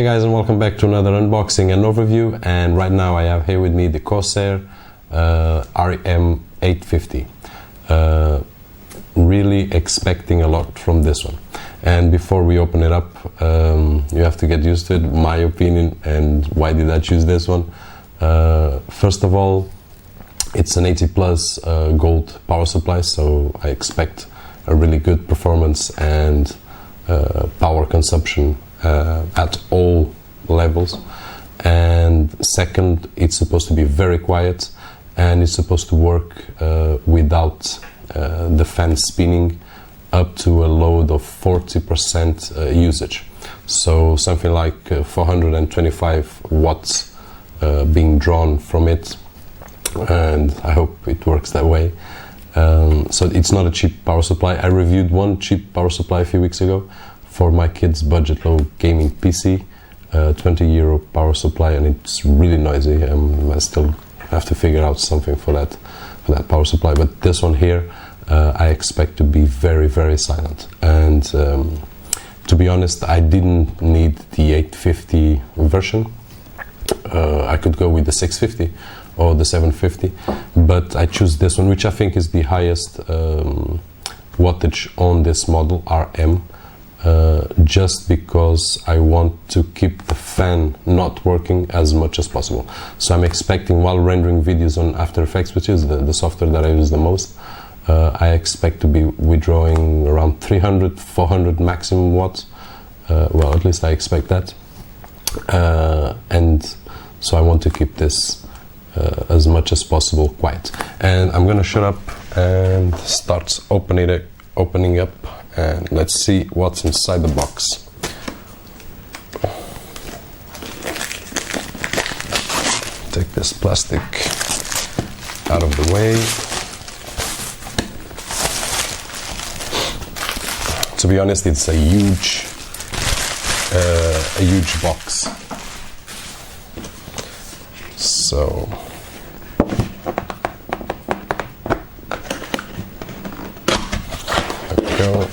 Hey guys, and welcome back to another unboxing and overview. And right now I have here with me the Corsair RM850. Really expecting a lot from this one. And before we open it up, you have to get used to it, my opinion, and why did I choose this one. First of all, it's an 80 plus gold power supply, so I expect a really good performance and power consumption at all levels. And second, it's supposed to be very quiet, and it's supposed to work without the fan spinning up to a load of 40% usage. So something like 425 watts being drawn from it, and I hope it works that way. So it's not a cheap power supply. I reviewed one cheap power supply a few weeks ago for my kids' budget low gaming PC, €20 power supply, and it's really noisy. I still have to figure out something for that power supply. But this one here, I expect to be very, very silent. And to be honest, I didn't need the 850 version. I could go with the 650 or the 750, but I choose this one, which I think is the highest wattage on this model, RM. Just because I want to keep the fan not working as much as possible. So I'm expecting, while rendering videos on After Effects, which is the software that I use the most, I expect to be withdrawing around 300, 400 maximum watts. Well, at least I expect that. And so I want to keep this as much as possible quiet. And I'm gonna shut up and start opening up, and let's see what's inside the box. Take this plastic out of the way. To be honest, it's a huge box. So there we go.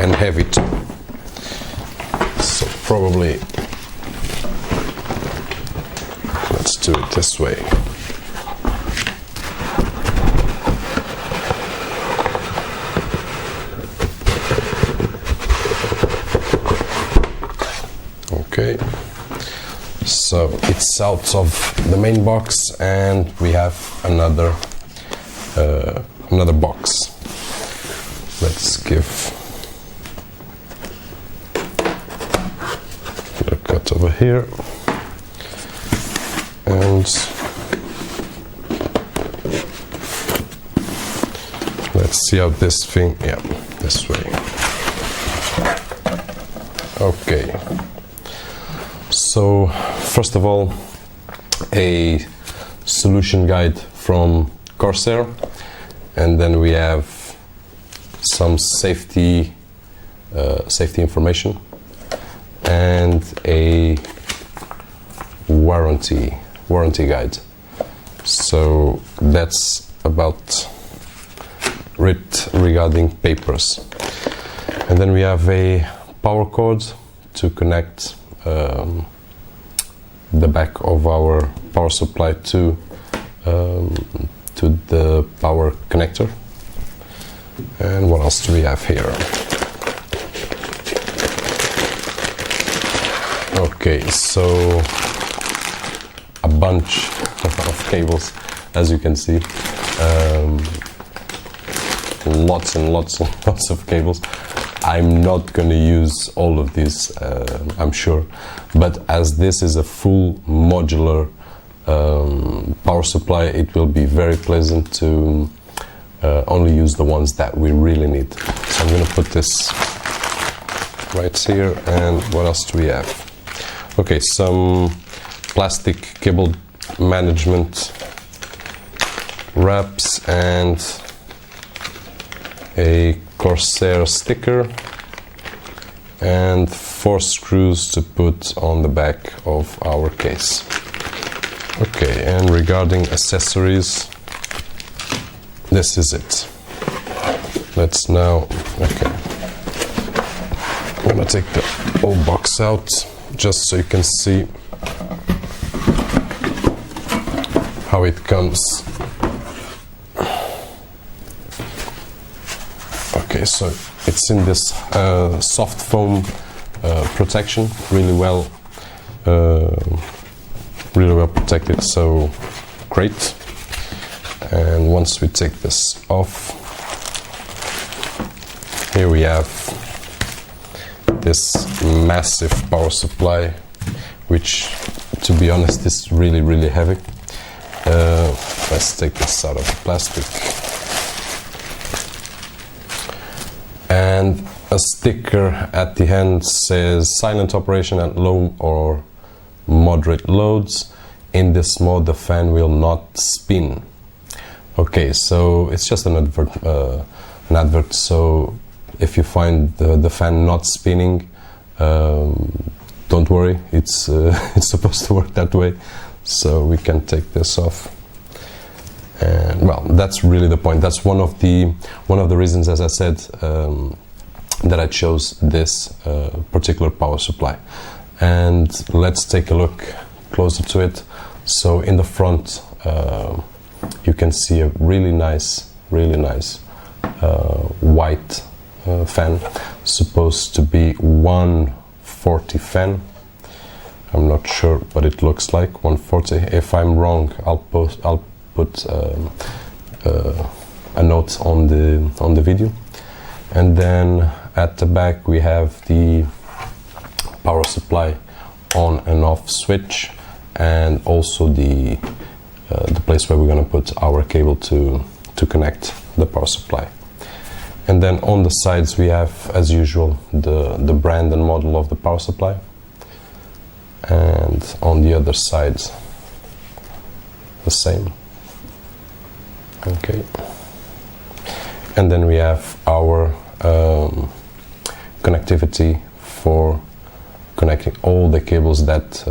And heavy too. So probably let's do it this way. Okay, so it's out of the main box, and we have another box. Let's give a cut over here, and let's see how this thing, yeah, this way. Okay. So first of all, a solution guide from Corsair, and then we have some safety information and a warranty guide. So that's about it regarding papers. And then we have a power cord to connect the back of our power supply to the power connector. And what else do we have here? Okay, so a bunch of cables, as you can see. Lots and lots and lots of cables. I'm not going to use all of these, I'm sure, but as this is a full modular power supply, it will be very pleasant to only use the ones that we really need. So I'm going to put this right here. And what else do we have? Okay, some plastic cable management wraps and a Corsair sticker and 4 screws to put on the back of our case. Okay, and regarding accessories, this is it. Let's now, okay, I'm gonna take the old box out just so you can see how it comes. Okay, so it's in this soft foam protection, really well protected, so great. And once we take this off, here we have this massive power supply, which, to be honest, is really heavy. Let's take this out of the plastic. And a sticker at the end says silent operation at low or moderate loads. In this mode, the fan will not spin. Okay, so it's just an advert. So if you find the fan not spinning, don't worry. It's it's supposed to work that way. So we can take this off. And well, that's really the point. That's one of the reasons, as I said, that I chose this particular power supply. And let's take a look closer to it. So in the front, you can see a really nice white fan, supposed to be 140 fan. I'm not sure what it looks like, 140. If I'm wrong, I'll put a note on the video. And then at the back we have the power supply on and off switch, and also the place where we're going to put our cable to connect the power supply. And then on the sides we have, as usual, the brand and model of the power supply. And on the other side, the same. Okay. And then we have our connectivity for connecting all the cables that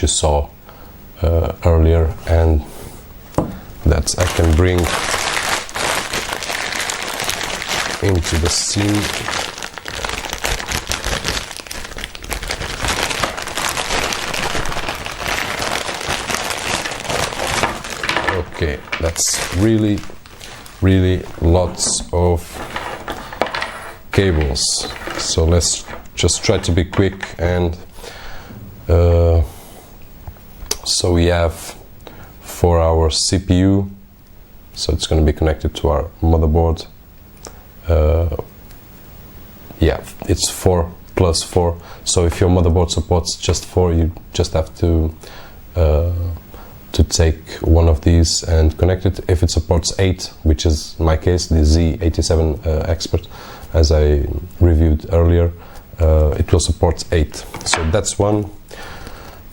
you saw earlier, and that I can bring into the scene. Okay, that's really lots of cables. So let's just try to be quick. And so we have for our CPU, so it's going to be connected to our motherboard. Yeah, it's 4 plus 4. So if your motherboard supports just 4, you just have to take one of these and connect it. If it supports 8, which is my case, the Z87 Expert, as I reviewed earlier, it will support 8. So that's one.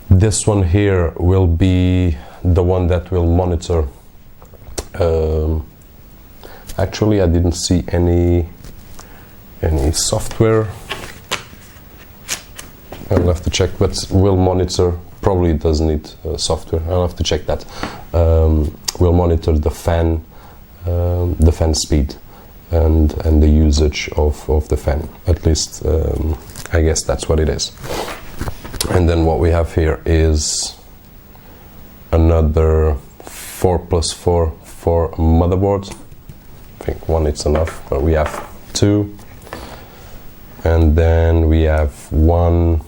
This one here will be the one that will monitor. Actually, I didn't see any software. I'll have to check, but will monitor. Probably does need software. I'll have to check that. We'll monitor the fan speed and the usage of the fan. At least, I guess that's what it is. And then what we have here is another 4 plus 4 for motherboard. I think one is enough, but we have 2. And then we have 1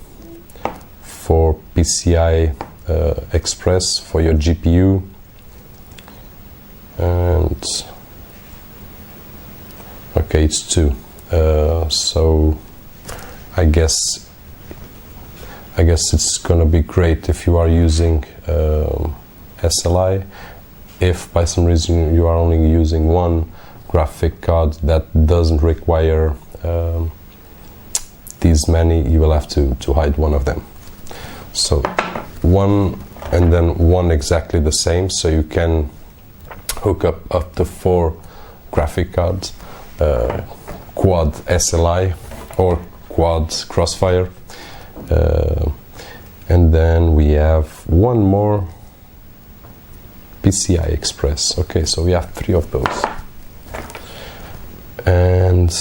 for PCI Express for your GPU, and okay, it's 2. So I guess it's gonna be great if you are using SLI. If by some reason you are only using one graphic card that doesn't require these many, you will have to hide one of them. So one and then one exactly the same, so you can hook up to 4 graphic cards, quad SLI or quad Crossfire, and then we have one more PCI Express. Okay, so we have 3 of those. And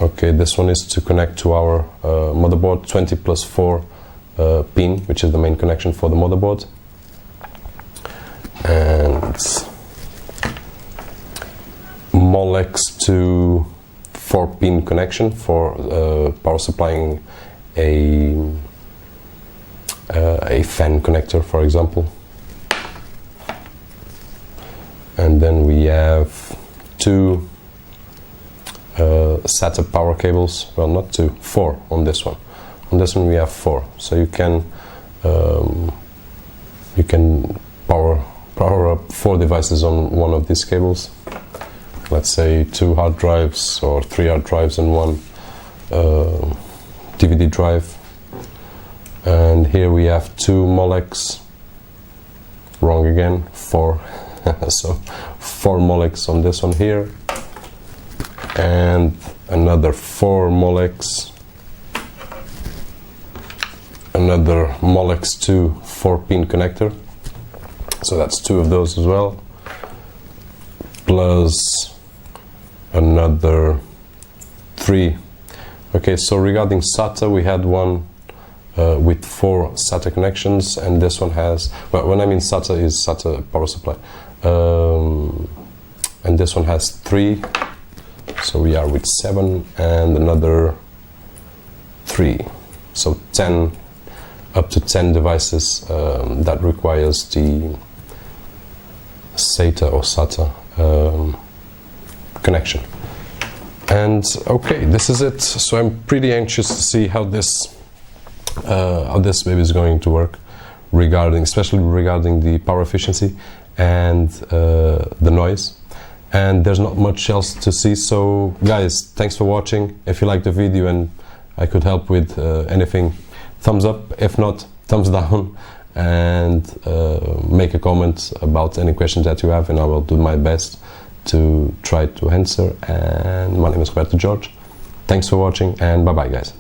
okay, this one is to connect to our motherboard, 20 plus 4 pin, which is the main connection for the motherboard. And Molex to 4 pin connection for power supplying a fan connector, for example. And then we have 2 SATA power cables. Well, not 2, 4 on this one. On this one we have 4, so you can power up 4 devices on one of these cables. Let's say 2 hard drives or 3 hard drives and 1 DVD drive. And here we have 2 Molex. Wrong again, 4. So 4 Molex on this one here, and another 4 Molex, another Molex to 4 pin connector, so that's 2 of those as well, plus another 3. Okay, so regarding SATA, we had one with 4 SATA connections, and this one has, well, when I mean SATA, is SATA power supply, and this one has 3, so we are with 7, and another 3, so 10, up to 10 devices that requires the SATA or SATA connection. And okay, this is it. So I'm pretty anxious to see how this baby is going to work, especially regarding the power efficiency and the noise. And there's not much else to see. So guys, thanks for watching. If you liked the video and I could help with anything, thumbs up. If not, thumbs down, and make a comment about any questions that you have, and I will do my best to try to answer. And my name is Roberto George. Thanks for watching, and bye bye guys.